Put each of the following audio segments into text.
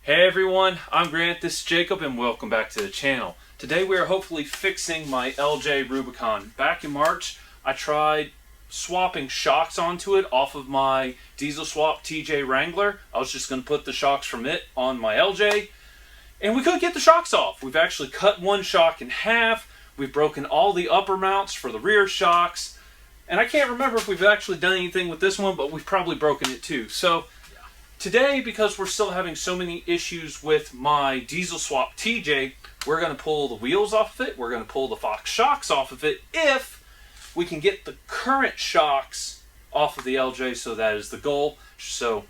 Hey everyone, I'm Grant, this is Jacob, and welcome back to the channel. Today we are hopefully fixing my LJ Rubicon. Back in March, I tried swapping shocks onto it off of my diesel swap TJ Wrangler. I was just going to put the shocks from it on my LJ, and we couldn't get the shocks off. We've actually cut one shock in half, we've broken all the upper mounts for the rear shocks, and I can't remember if we've actually done anything with this one, but we've probably broken it too. So today, because we're still having so many issues with my diesel swap TJ, we're going to pull the wheels off of it, we're going to pull the Fox shocks off of it, if we can get the current shocks off of the LJ, so that is the goal. So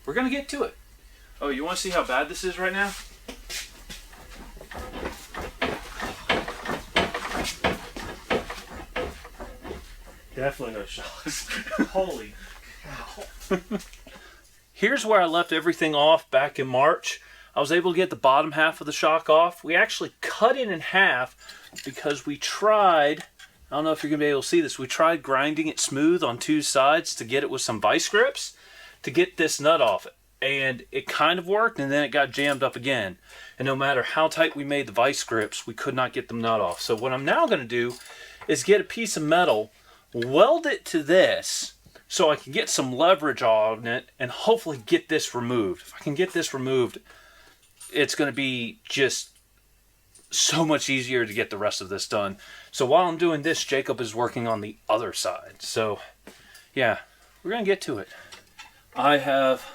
we're going to get to it. Oh, you want to see how bad this is right now? Definitely no shocks. Holy cow. Here's where I left everything off back in March. I was able to get the bottom half of the shock off. We actually cut it in half because we tried, I don't know if you're going to be able to see this, we tried grinding it smooth on two sides to get it with some vice grips to get this nut off it. And it kind of worked, and then it got jammed up again. And no matter how tight we made the vice grips, we could not get the nut off. So what I'm now going to do is get a piece of metal, weld it to this, so I can get some leverage on it and hopefully get this removed. If I can get this removed, it's going to be just so much easier to get the rest of this done. So while I'm doing this, Jacob is working on the other side. So yeah, we're going to get to it. I have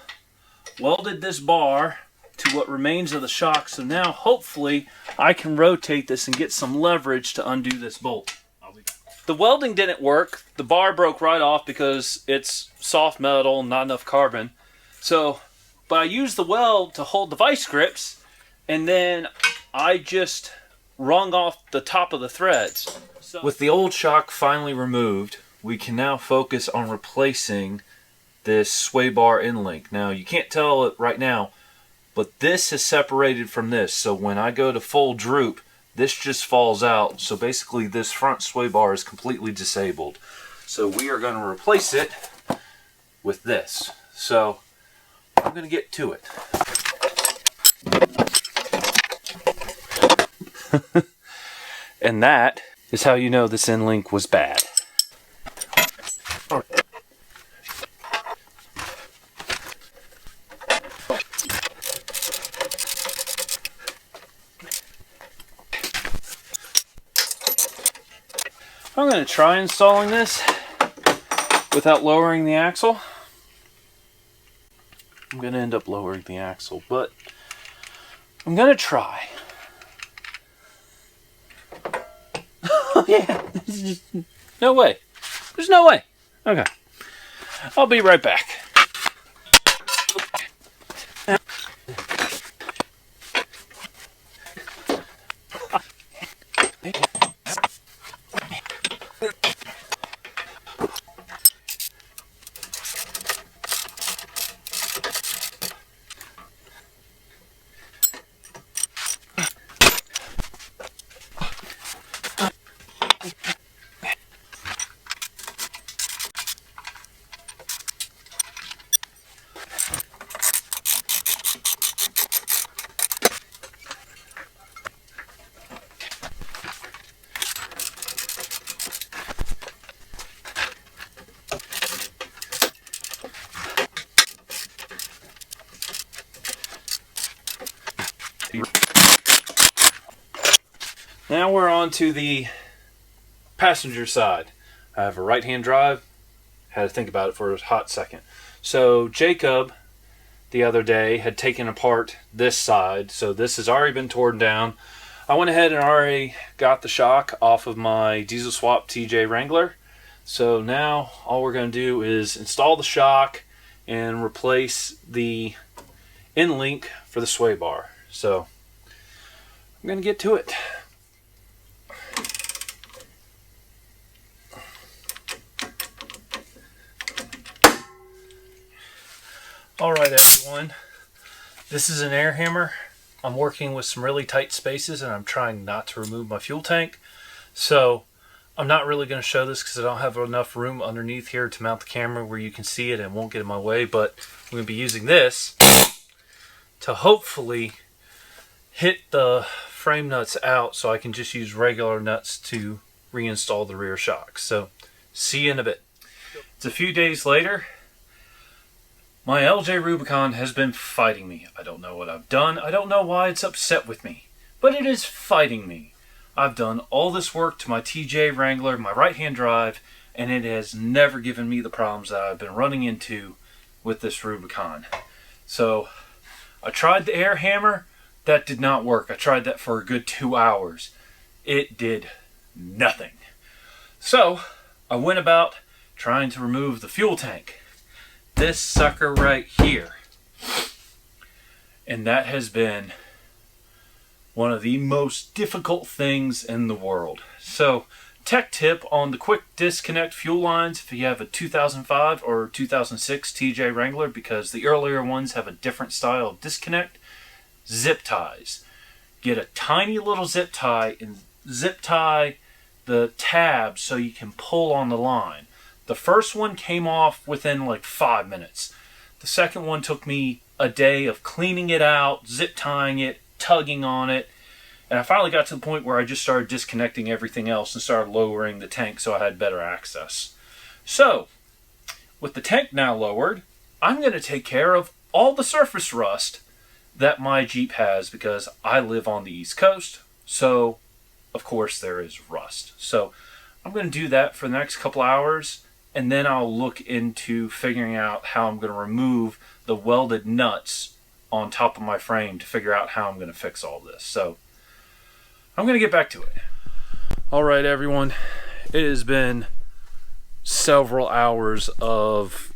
welded this bar to what remains of the shock, so now hopefully I can rotate this and get some leverage to undo this bolt. The welding didn't work. The bar broke right off because it's soft metal and not enough carbon. But I used the weld to hold the vice grips, and then I just wrung off the top of the threads. With the old shock finally removed, we can now focus on replacing this sway bar end link. Now, you can't tell it right now, but this is separated from this. So when I go to full droop, this just falls out, so basically this front sway bar is completely disabled. So we are going to replace it with this. So I'm going to get to it. And that is how you know this end link was bad. I'm going to try installing this without lowering the axle. I'm going to end up lowering the axle, but I'm going to try. Yeah, no way. There's no way. Okay. I'll be right back. Now we're on to the passenger side. I have a right-hand drive. Had to think about it for a hot second. So Jacob, the other day, had taken apart this side. So this has already been torn down. I went ahead and already got the shock off of my diesel swap TJ Wrangler. So now all we're going to do is install the shock and replace the end link for the sway bar. So I'm going to get to it. Alright everyone, this is an air hammer. I'm working with some really tight spaces and I'm trying not to remove my fuel tank. So I'm not really going to show this because I don't have enough room underneath here to mount the camera where you can see it and it won't get in my way, but I'm going to be using this to hopefully hit the frame nuts out so I can just use regular nuts to reinstall the rear shocks. So see you in a bit. It's a few days later. My LJ Rubicon has been fighting me. I don't know what I've done. I don't know why it's upset with me, but it is fighting me. I've done all this work to my TJ Wrangler, my right-hand drive, and it has never given me the problems that I've been running into with this Rubicon. So I tried the air hammer. That did not work. I tried that for a good 2 hours. It did nothing. So I went about trying to remove the fuel tank. This sucker right here. And that has been one of the most difficult things in the world. So, tech tip on the quick disconnect fuel lines if you have a 2005 or 2006 TJ Wrangler, because the earlier ones have a different style of disconnect. Zip ties. Get a tiny little zip tie and zip tie the tabs so you can pull on the line. The first one came off within like 5 minutes. The second one took me a day of cleaning it out, zip tying it, tugging on it, and I finally got to the point where I just started disconnecting everything else and started lowering the tank so I had better access. So, with the tank now lowered, I'm going to take care of all the surface rust that my Jeep has, because I live on the East Coast, so of course there is rust. So I'm going to do that for the next couple hours, and then I'll look into figuring out how I'm going to remove the welded nuts on top of my frame to figure out how I'm going to fix all this. So I'm going to get back to it. All right, everyone. It has been several hours of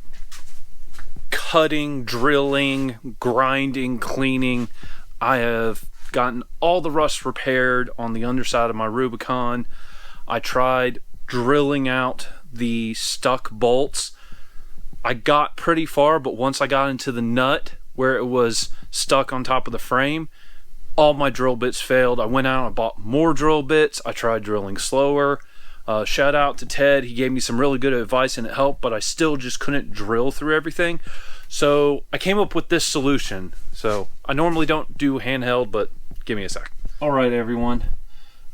cutting, drilling, grinding, cleaning. I have gotten all the rust repaired on the underside of my Rubicon. I tried drilling out the stuck bolts. I got pretty far, but once I got into the nut where it was stuck on top of the frame, all my drill bits failed. I went out and bought more drill bits. I tried drilling slower. Shout out to Ted. He gave me some really good advice and it helped, but I still just couldn't drill through everything. So I came up with this solution. So I normally don't do handheld, but give me a sec. All right, everyone.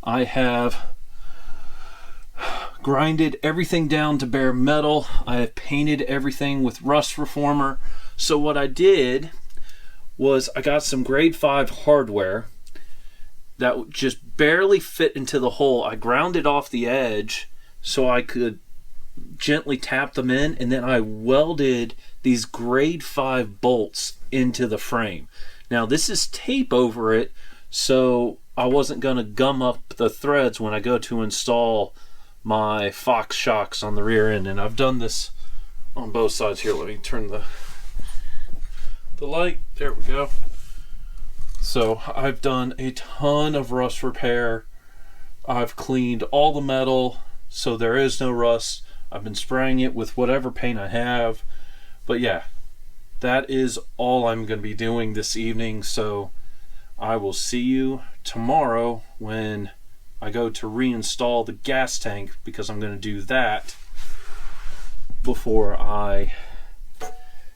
I have grinded everything down to bare metal. I have painted everything with rust reformer. So what I did was I got some grade 5 hardware that just barely fit into the hole. I grounded off the edge so I could gently tap them in, and then I welded these grade 5 bolts into the frame. Now this is tape over it, so I wasn't going to gum up the threads when I go to install my Fox shocks on the rear end. And I've done this on both sides. Here, let me turn the light. There we go. So I've done a ton of rust repair. I've cleaned all the metal so there is no rust. I've been spraying it with whatever paint I have. But yeah, that is all I'm going to be doing this evening. So I will see you tomorrow when I go to reinstall the gas tank, because I'm going to do that before I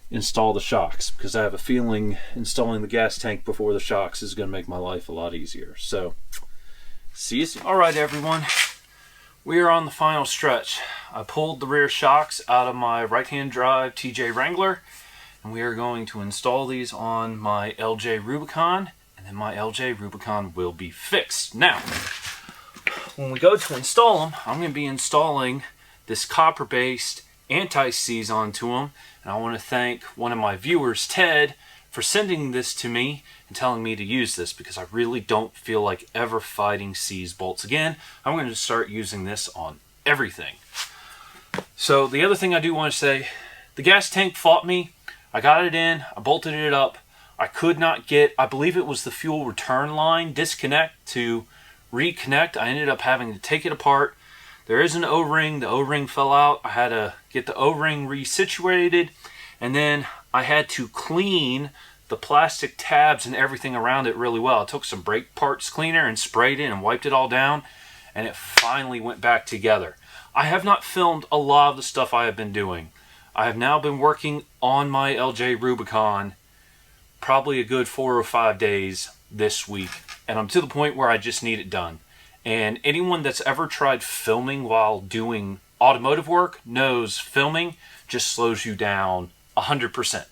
install the shocks, because I have a feeling installing the gas tank before the shocks is going to make my life a lot easier. So see you soon. All right, everyone, we are on the final stretch. I pulled the rear shocks out of my right-hand drive TJ Wrangler, and we are going to install these on my LJ Rubicon, and then my LJ Rubicon will be fixed. Now, when we go to install them, I'm going to be installing this copper-based anti-seize onto them. And I want to thank one of my viewers, Ted, for sending this to me and telling me to use this, because I really don't feel like ever fighting seize bolts again. I'm going to start using this on everything. So the other thing I do want to say, the gas tank fought me. I got it in, I bolted it up. I could not get, I believe it was the fuel return line disconnect to reconnect. I ended up having to take it apart. There is an O-ring. The O-ring fell out. I had to get the O-ring resituated, and then I had to clean the plastic tabs and everything around it really well. I took some brake parts cleaner and sprayed it and wiped it all down, and it finally went back together. I have not filmed a lot of the stuff I have been doing. I have now been working on my LJ Rubicon probably a good 4 or 5 days this week, and I'm to the point where I just need it done. And anyone that's ever tried filming while doing automotive work knows filming just slows you down 100%.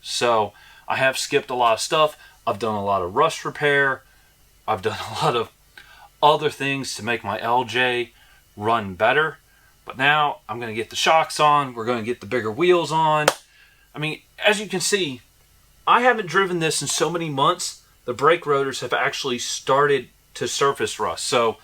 So I have skipped a lot of stuff. I've done a lot of rust repair. I've done a lot of other things to make my LJ run better. But now I'm going to get the shocks on. We're going to get the bigger wheels on. I mean, as you can see, I haven't driven this in so many months. The brake rotors have actually started to surface rust. So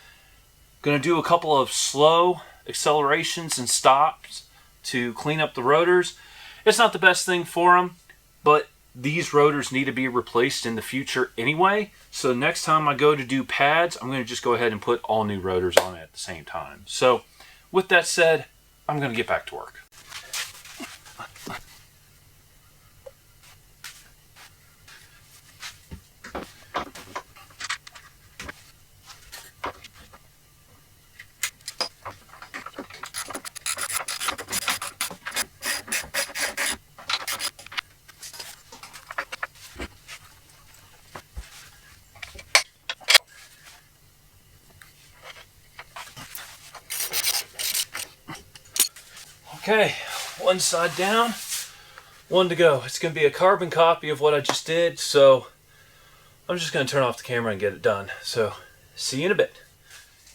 going to do a couple of slow accelerations and stops to clean up the rotors. It's not the best thing for them, but these rotors need to be replaced in the future anyway. So next time I go to do pads, I'm going to just go ahead and put all new rotors on it at the same time. So with that said, I'm going to get back to work. Okay, one side down, one to go. It's going to be a carbon copy of what I just did, so I'm just going to turn off the camera and get it done. So, see you in a bit.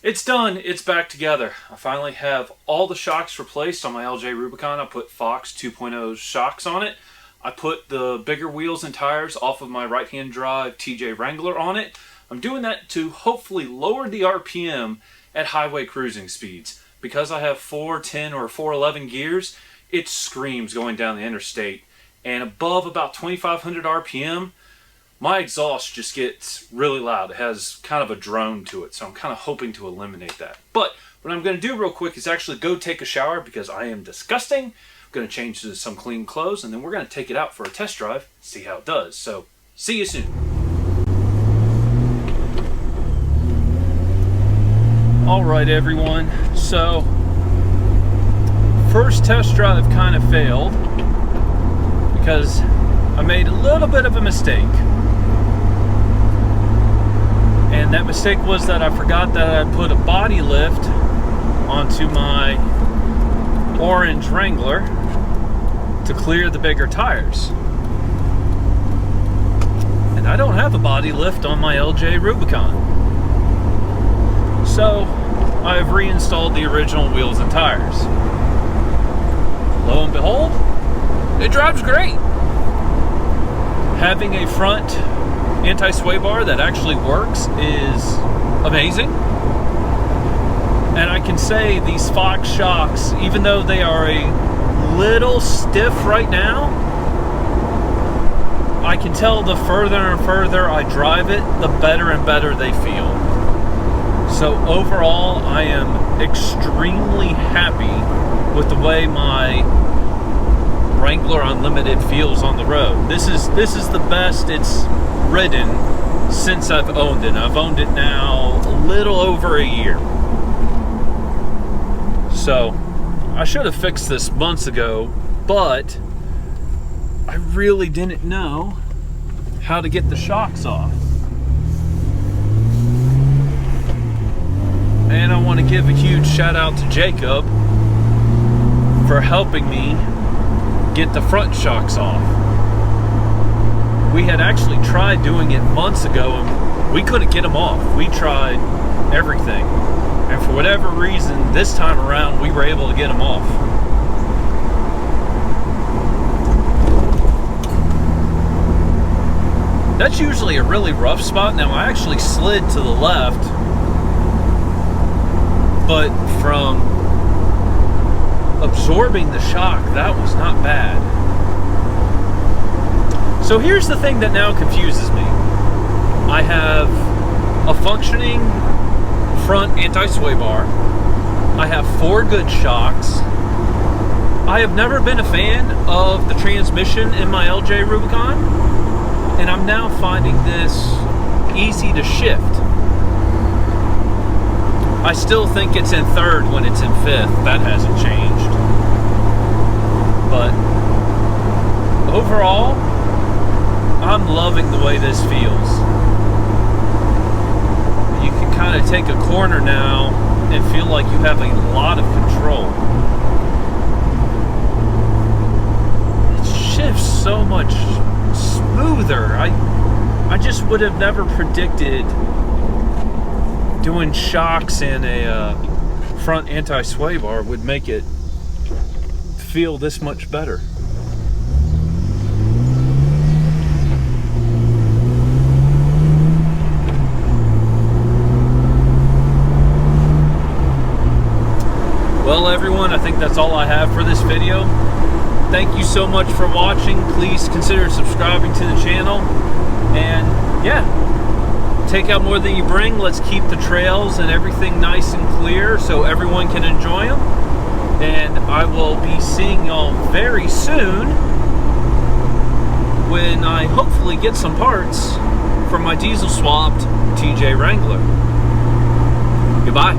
It's done. It's back together. I finally have all the shocks replaced on my LJ Rubicon. I put Fox 2.0 shocks on it. I put the bigger wheels and tires off of my right-hand drive TJ Wrangler on it. I'm doing that to hopefully lower the RPM at highway cruising speeds. Because I have 410 or 411 gears, it screams going down the interstate. And above about 2,500 RPM, my exhaust just gets really loud. It has kind of a drone to it, so I'm kind of hoping to eliminate that. But what I'm going to do real quick is actually go take a shower because I am disgusting. I'm going to change to some clean clothes, and then we're going to take it out for a test drive, see how it does. So, see you soon. Alright everyone, so first test drive kind of failed because I made a little bit of a mistake. And that mistake was that I forgot that I put a body lift onto my orange Wrangler to clear the bigger tires. And I don't have a body lift on my LJ Rubicon. So, I've reinstalled the original wheels and tires. Lo and behold, it drives great. Having a front anti-sway bar that actually works is amazing. And I can say these Fox shocks, even though they are a little stiff right now, I can tell the further and further I drive it, the better and better they feel. So overall, I am extremely happy with the way my Wrangler Unlimited feels on the road. This is the best it's ridden since I've owned it. I've owned it now a little over a year. So I should have fixed this months ago, but I really didn't know how to get the shocks off. And I want to give a huge shout out to Jacob for helping me get the front shocks off. We had actually tried doing it months ago and we couldn't get them off. We tried everything. And for whatever reason, this time around, we were able to get them off. That's usually a really rough spot. Now, I actually slid to the left, but from absorbing the shock, that was not bad. So here's the thing that now confuses me. I have a functioning front anti-sway bar. I have 4 good shocks. I have never been a fan of the transmission in my LJ Rubicon, and I'm now finding this easy to shift. I still think it's in 3rd when it's in 5th. That hasn't changed. But overall, I'm loving the way this feels. You can kind of take a corner now and feel like you have a lot of control. It shifts so much smoother. I just would have never predicted doing shocks in a front anti-sway bar would make it feel this much better. Well, everyone, I think that's all I have for this video. Thank you so much for watching. Please consider subscribing to the channel. And yeah, take out more than you bring. Let's keep the trails and everything nice and clear so everyone can enjoy them. And I will be seeing y'all very soon when I hopefully get some parts from my diesel swapped TJ Wrangler. Goodbye.